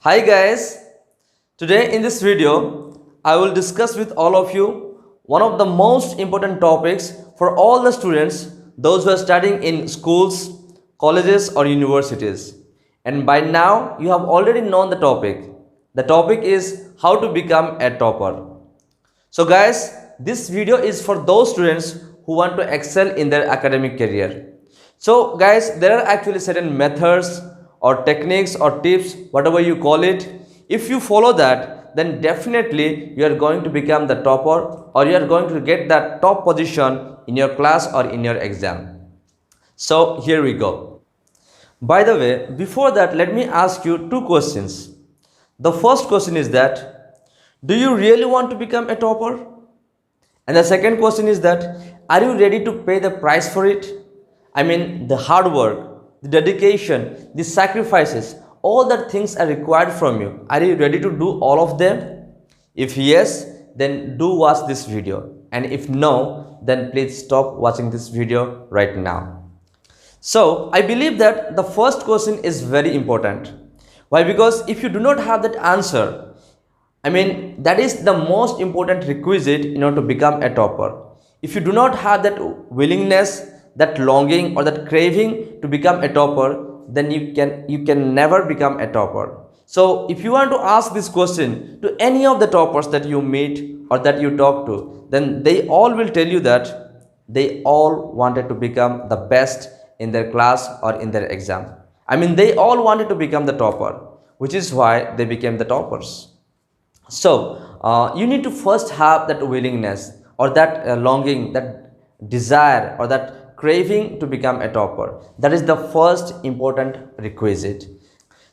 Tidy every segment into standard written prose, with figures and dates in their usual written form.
Hi guys, today in this video I will discuss with all of you one of the most important topics for all the students, those who are studying in schools, colleges or universities. And by now you have already known the topic. The topic is how to become a topper. So guys, this video is for those students who want to excel in their academic career. So guys, there are actually certain methods or techniques or tips, whatever you call it. If you follow that, then definitely you are going to become the topper, or you are going to get that top position in your class or in your exam. So here we go. By the way, before that, let me ask you two questions. The first question is that, do you really want to become a topper? And the second question is that, are you ready to pay the price for it? I mean, the hard work, the dedication, the sacrifices, all that things are required from you. Are you ready to do all of them? If yes, then do watch this video. And if no, then please stop watching this video right now. So, I believe that the first question is very important. Why? Because if you do not have that answer, that is the most important requisite in order to become a topper. If you do not have that willingness, that longing or that craving to become a topper, then you can never become a topper. So if you want to ask this question to any of the toppers that you meet or that you talk to, then they all will tell you that they all wanted to become the best in their class or in their exam. They all wanted to become the topper, which is why they became the toppers. So you need to first have that willingness or that longing, that desire or that craving to become a topper. That is the first important requisite.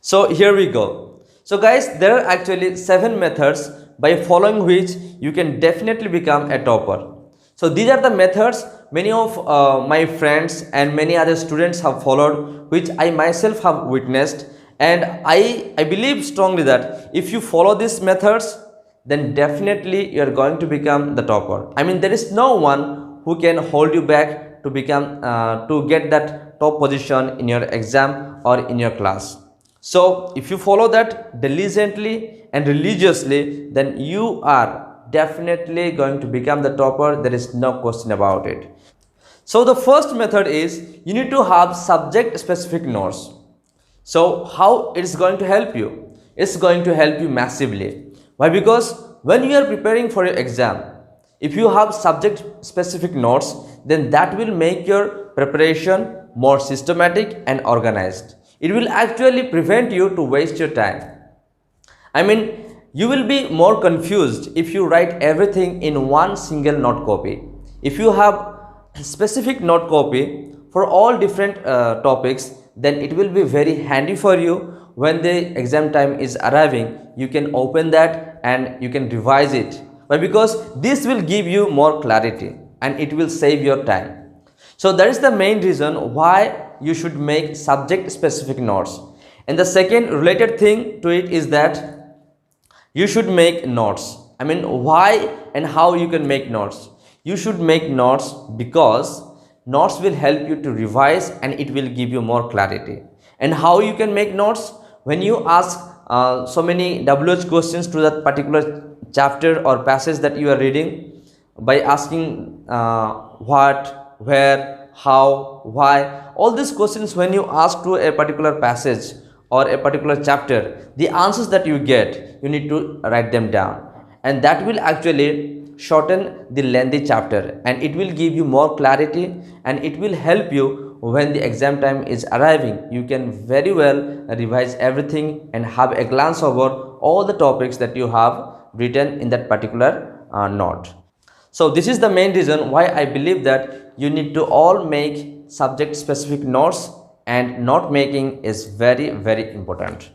So here we go. So guys, there are actually 7 methods by following which you can definitely become a topper. So these are the methods many of my friends and many other students have followed, which I myself have witnessed. And I believe strongly that if you follow these methods, then definitely you are going to become the topper. There is no one who can hold you back to become to get that top position in your exam or in your class. So if you follow that diligently and religiously, then you are definitely going to become the topper. There is no question about it. So the first method is you need to have subject specific notes. So how it is going to help you? It's going to help you massively. Why? Because when you are preparing for your exam, if you have subject specific notes, then that will make your preparation more systematic and organized. It will actually prevent you to waste your time. You will be more confused if you write everything in one single note copy. If you have specific note copy for all different topics, then it will be very handy for you. When the exam time is arriving, you can open that and you can revise it. But because this will give you more clarity and it will save your time. So that is the main reason why you should make subject specific notes. And the second related thing to it is that you should make notes. Why and how you can make notes? You should make notes because notes will help you to revise and it will give you more clarity. And how you can make notes? When you ask so many WH questions to that particular chapter or passage that you are reading, by asking what, where, how, why, all these questions, when you ask to a particular passage or a particular chapter, the answers that you get, you need to write them down, and that will actually shorten the lengthy chapter and it will give you more clarity, and it will help you when the exam time is arriving. You can very well revise everything and have a glance over all the topics that you have written in that particular note. So this is the main reason why I believe that you need to all make subject specific notes, and note making is very, very important.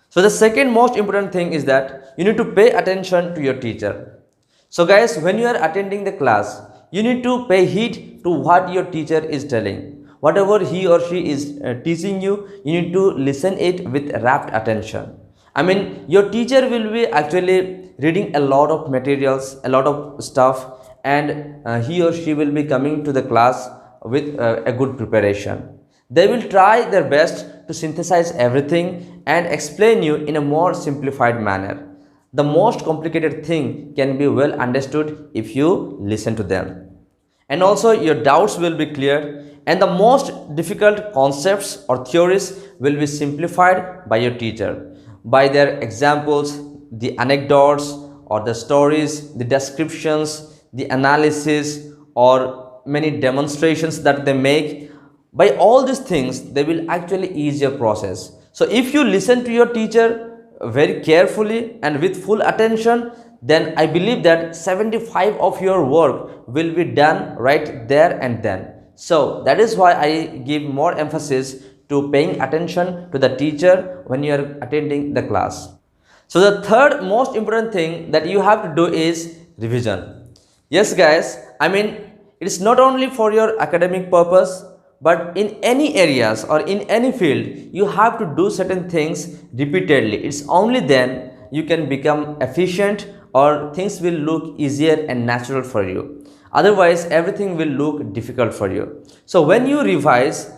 So the second most important thing is that you need to pay attention to your teacher. So guys, when you are attending the class, you need to pay heed to what your teacher is telling. Whatever he or she is teaching you, you need to listen it with rapt attention. Your teacher will be actually reading a lot of materials, a lot of stuff, and he or she will be coming to the class with a good preparation. They will try their best to synthesize everything and explain you in a more simplified manner. The most complicated thing can be well understood if you listen to them. And also your doubts will be cleared, and the most difficult concepts or theories will be simplified by your teacher by their examples, the anecdotes or the stories, the descriptions, the analysis, or many demonstrations that they make. By all these things they will actually ease your process. So if you listen to your teacher very carefully and with full attention, then I believe that 75 of your work will be done right there and then. So that is why I give more emphasis to paying attention to the teacher when you are attending the class. So the third most important thing that you have to do is revision. Yes guys, I mean it's not only for your academic purpose, but in any areas or in any field you have to do certain things repeatedly. It's only then you can become efficient or things will look easier and natural for you. Otherwise everything will look difficult for you. So when you revise,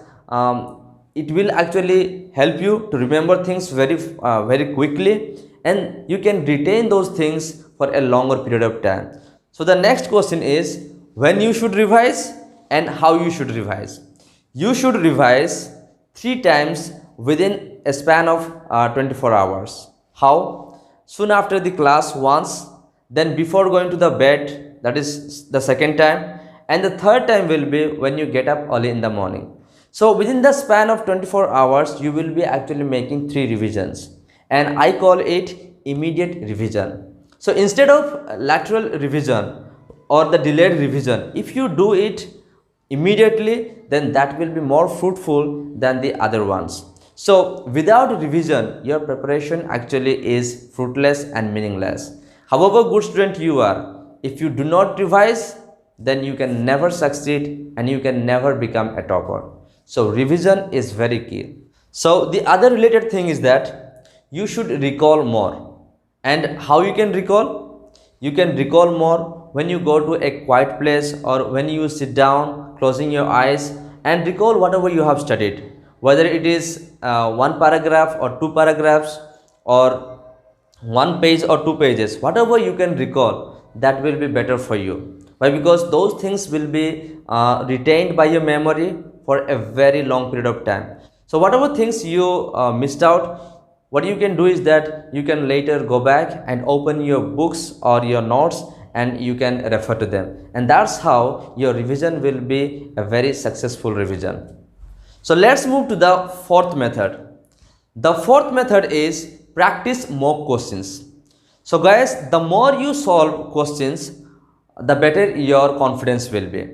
it will actually help you to remember things very quickly, and you can retain those things for a longer period of time. So the next question is when you should revise and how you should revise. You should revise 3 times within a span of 24 hours. How? Soon after the class once, then before going to the bed, that is the second time, and the third time will be when you get up early in the morning. So within the span of 24 hours, you will be actually making 3 revisions, and I call it immediate revision. So instead of lateral revision or the delayed revision, if you do it immediately, then that will be more fruitful than the other ones. So without revision your preparation actually is fruitless and meaningless. However good student you are, if you do not revise, then you can never succeed and you can never become a topper. So revision is very key. So the other related thing is that you should recall more. And how you can recall? You can recall more when you go to a quiet place or when you sit down closing your eyes and recall whatever you have studied, whether it is one paragraph or two paragraphs or one page or 2 pages, whatever you can recall, that will be better for you. Why? Because those things will be retained by your memory for a very long period of time. So whatever things you missed out, what you can do is that you can later go back and open your books or your notes and you can refer to them, and that's how your revision will be a very successful revision. So let's move to the fourth method. The fourth method is practice mock questions. So guys, the more you solve questions, the better your confidence will be.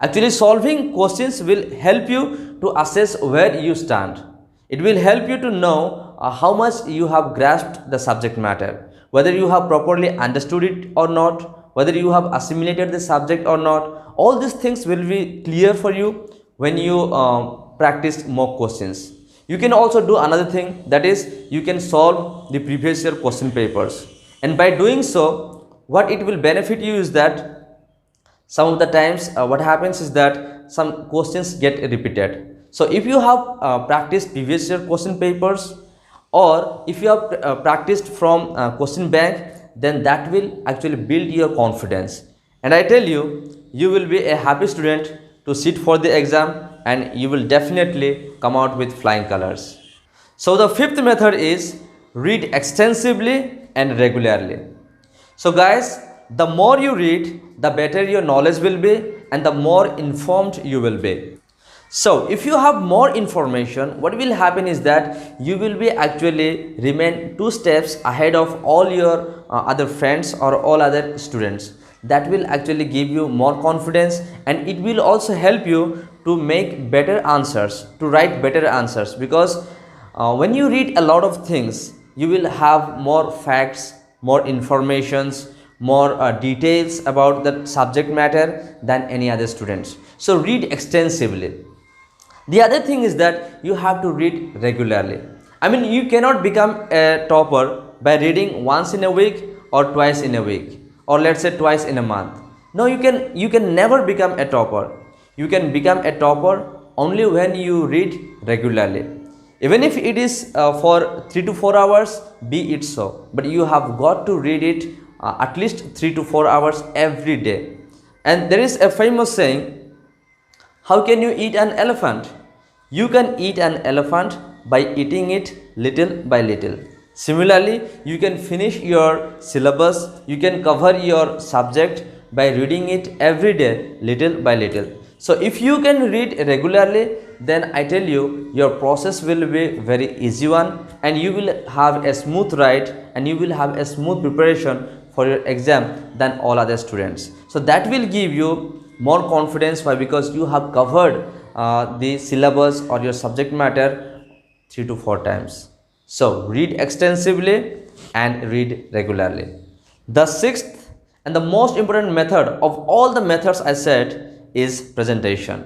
Actually solving questions will help you to assess where you stand. It will help you to know how much you have grasped the subject matter, whether you have properly understood it or not, whether you have assimilated the subject or not. All these things will be clear for you when you practice mock questions. You can also do another thing, that is you can solve the previous year question papers, and by doing so what it will benefit you is that some of the times what happens is that some questions get repeated. So if you have practiced previous year question papers, or if you have practiced from question bank, then that will actually build your confidence, and I tell you, you will be a happy student to sit for the exam and you will definitely come out with flying colors. So the fifth method is read extensively and regularly. So guys, the more you read, the better your knowledge will be and the more informed you will be. So if you have more information, what will happen is that you will be actually remain 2 steps ahead of all your other friends or all other students. That will actually give you more confidence, and it will also help you to make better answers, to write better answers, because when you read a lot of things, you will have more facts, more informations, more details about the subject matter than any other students. So read extensively. The other thing is that you have to read regularly. I mean, you cannot become a topper by reading once in a week or twice in a week, or let's say twice in a month. No, you can never become a topper. You can become a topper only when you read regularly. Even if it is for 3 to 4 hours, be it so, but you have got to read it at least 3 to 4 hours every day. And there is a famous saying, how can you eat an elephant? You can eat an elephant by eating it little by little. Similarly, you can finish your syllabus, you can cover your subject by reading it every day little by little. So if you can read regularly, then I tell you, your process will be very easy one, and you will have a smooth ride, and you will have a smooth preparation for your exam than all other students. So that will give you more confidence. Why? Because you have covered the syllabus or your subject matter 3 to 4 times. So read extensively and read regularly. The sixth and the most important method of all the methods I said is presentation.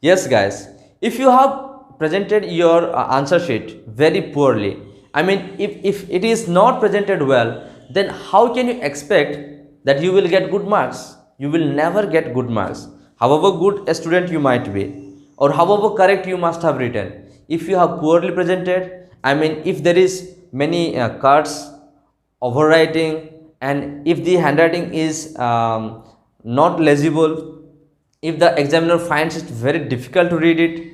Yes guys, if you have presented your answer sheet very poorly, I mean if it is not presented well, then how can you expect that you will get good marks? You will never get good marks. However good a student you might be, or however correct you must have written, if you have poorly presented, I mean if there is many cuts, overwriting, and if the handwriting is not legible, if the examiner finds it very difficult to read it,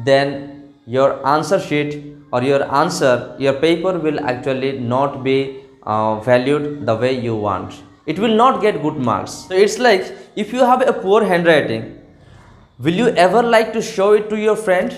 then your answer sheet or your paper will actually not be valued the way you want. It will not get good marks. So it's like, if you have a poor handwriting, will you ever like to show it to your friend?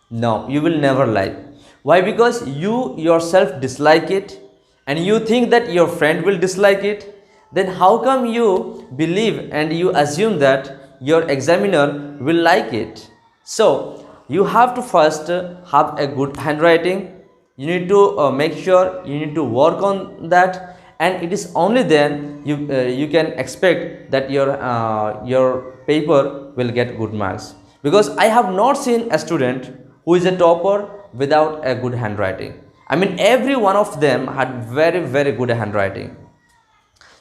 No, you will never like. Why? Because you yourself dislike it, and you think that your friend will dislike it. Then how come you believe and you assume that your examiner will like it? So you have to first have a good handwriting. You need to make sure, you need to work on that, and it is only then you can expect that your paper will get good marks. Because I have not seen a student who is a topper without a good handwriting. I mean every one of them had very good handwriting.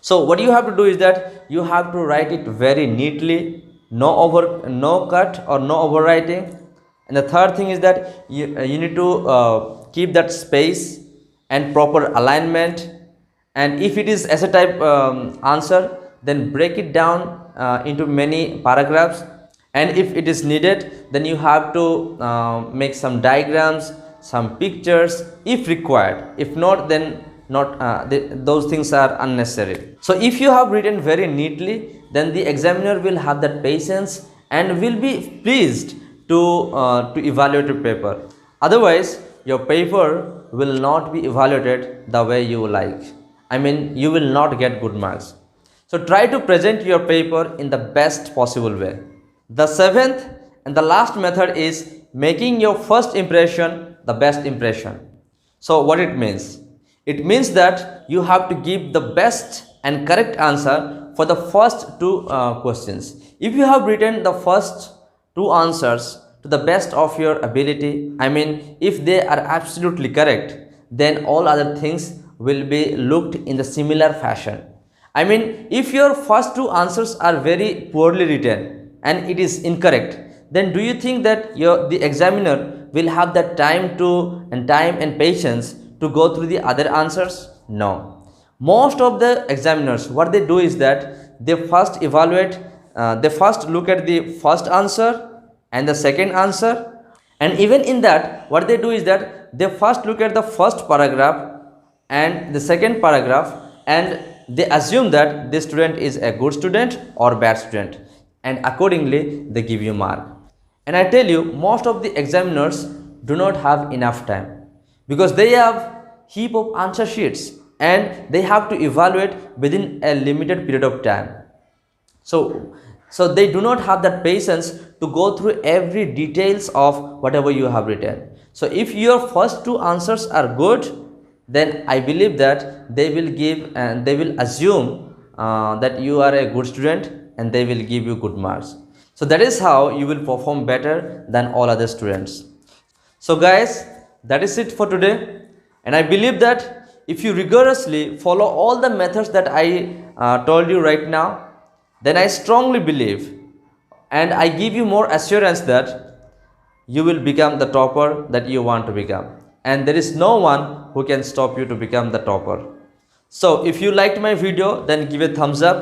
So what you have to do is that you have to write it very neatly, no cut or no overwriting. And the third thing is that you need to keep that space and proper alignment. And if it is essay type answer, then break it down into many paragraphs. And if it is needed, then you have to make some diagrams, some pictures if required. If not, then those things are unnecessary. So if you have written very neatly, then the examiner will have that patience and will be pleased to evaluate your paper. Otherwise, your paper will not be evaluated the way you like. I mean, you will not get good marks. So try to present your paper in the best possible way. The seventh and the last method is making your first impression the best impression. So what it means? It means that you have to give the best and correct answer for the first two questions. If you have written the first two answers to the best of your ability, I mean if they are absolutely correct, then all other things will be looked in the similar fashion. I mean if your first two answers are very poorly written and it is incorrect, then do you think that the examiner will have that time and patience to go through the other answers? No. Most of the examiners, what they do is that they first evaluate, they first look at the first answer and the second answer, and even in that what they do is that they first look at the first paragraph and the second paragraph, and they assume that this student is a good student or bad student, and accordingly they give you mark. And I tell you, most of the examiners do not have enough time, because they have heap of answer sheets and they have to evaluate within a limited period of time. So they do not have that patience to go through every details of whatever you have written. So if your first two answers are good, then I believe that they will give and they will assume that you are a good student, and they will give you good marks. So that is how you will perform better than all other students. So guys, that is it for today, and I believe that if you rigorously follow all the methods that I told you right now, then I strongly believe and I give you more assurance that you will become the topper that you want to become. And there is no one who can stop you to become the topper. So if you liked my video, then give a thumbs up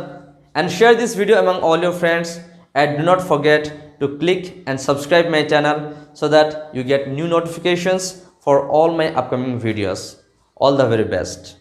and share this video among all your friends, and do not forget to click and subscribe my channel so that you get new notifications for all my upcoming videos. All the very best.